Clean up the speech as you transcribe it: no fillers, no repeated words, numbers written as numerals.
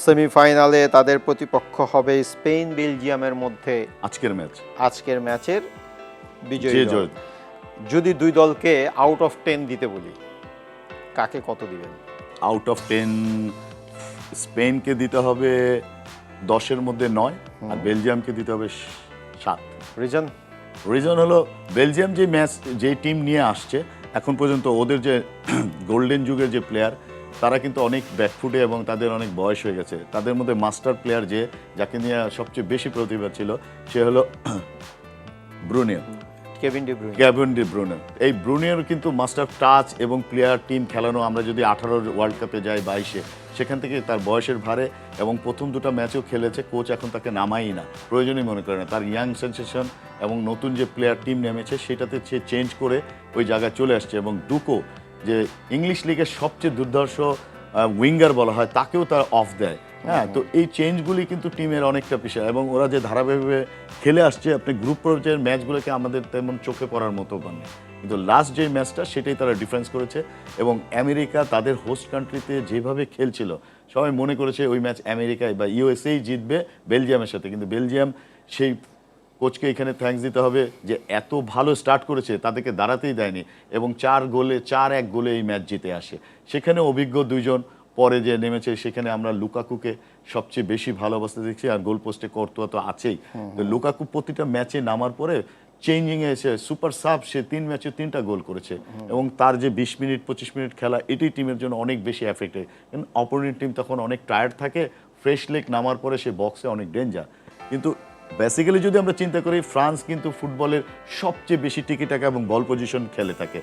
সেমিফাইনালে তাদের প্রতিপক্ষ হবে স্পেন বেলজিয়ামের মধ্যে আজকের ম্যাচের বিজয়ী যে দল। জয় যদি দুই দলকে আউট অফ 10 দিতে বলি, কাকে কত দিবেন? আউট অফ 10 স্পেনকে দিতে হবে 10-এর মধ্যে 9, আর বেলজিয়ামকে দিতে হবে 7। রিজন? রিজন হলো বেলজিয়াম যে টিম নিয়ে আসছে এখন পর্যন্ত, ওদের যে গোল্ডেন যুগের যে প্লেয়ার, তারা কিন্তু অনেক ব্যাকফুটে এবং তাদের অনেক বয়স হয়ে গেছে। তাদের মধ্যে মাস্টার প্লেয়ার যাকে নিয়ে সবচেয়ে বেশি প্রতিভা ছিল, সে হলো ব্রুনিও, কেভিন ডি ব্রুনে। এই ব্রুনিওর কিন্তু মাস্টার টাচ এবং প্লেয়ার টিম খেলানো, আমরা যদি 18 ওয়ার্ল্ড কাপে যাই 22-এ, সেখান থেকে তার বয়সের ভারে এবং প্রথম দুটো ম্যাচও খেলেছে, কোচ এখন তাকে নামাই না, প্রয়োজনই মনে করে না। তার ইয়াং সেনসেশন এবং নতুন যে প্লেয়ার টিম নেমেছে সেটাতে সে চেঞ্জ করে ওই জায়গায় চলে আসছে। এবং ডুকো, যে ইংলিশ লিগের সবচেয়ে দুর্ধর্ষ উইঙ্গার বলা হয়, তাকেও তার অফ দেয়। হ্যাঁ, তো এই চেঞ্জগুলি কিন্তু টিমের অনেকটা বিষয়, এবং ওরা যে ধারাবাহিকভাবে খেলে আসছে, আপনি গ্রুপ পর্যায়ের ম্যাচগুলোকে আমাদের তেমন চোখে পড়ার মতো পাননি, কিন্তু লাস্ট যে ম্যাচটা সেটাই তারা ডিফারেন্স করেছে। এবং আমেরিকা তাদের হোস্ট কান্ট্রিতে যেভাবে খেলছিল, সবাই মনে করেছে ওই ম্যাচ আমেরিকায় বা ইউএসএই জিতবে বেলজিয়ামের সাথে, কিন্তু বেলজিয়াম সেই কোচকে এখানে থ্যাঙ্কস দিতে হবে যে এত ভালো স্টার্ট করেছে, তাদেরকে দাঁড়াতেই দেয়নি, এবং 4-1 গোলে এই ম্যাচ জিতে আসে। সেখানে অভিজ্ঞ দুইজন পরে যে নেমেছে, সেখানে আমরা লুকাকুকে সবচেয়ে বেশি ভালো অবস্থা দেখছি, আর গোল পোস্টে কর্তোয়া তো আছেই। তো লুকাকু প্রতিটা ম্যাচে নামার পরে চেঞ্জিংয়ে এসে সুপার সাব, সে 3 ম্যাচে 3টা গোল করেছে, এবং তার যে 20 মিনিট 25 মিনিট খেলা, এটি টিমের জন্য অনেক বেশি এফেক্টেড। কারণ অপোনেন্ট টিম তখন অনেক টায়ার্ড থাকে, ফ্রেশ লেগ নামার পরে সে বক্সে অনেক ডেঞ্জার। কিন্তু বেসিক্যালি যদি আমরা চিন্তা করি, ফ্রান্স কিন্তু ফুটবলের সবচেয়ে বেশি টিকি টাকা এবং বল পজিশন খেলে থাকে।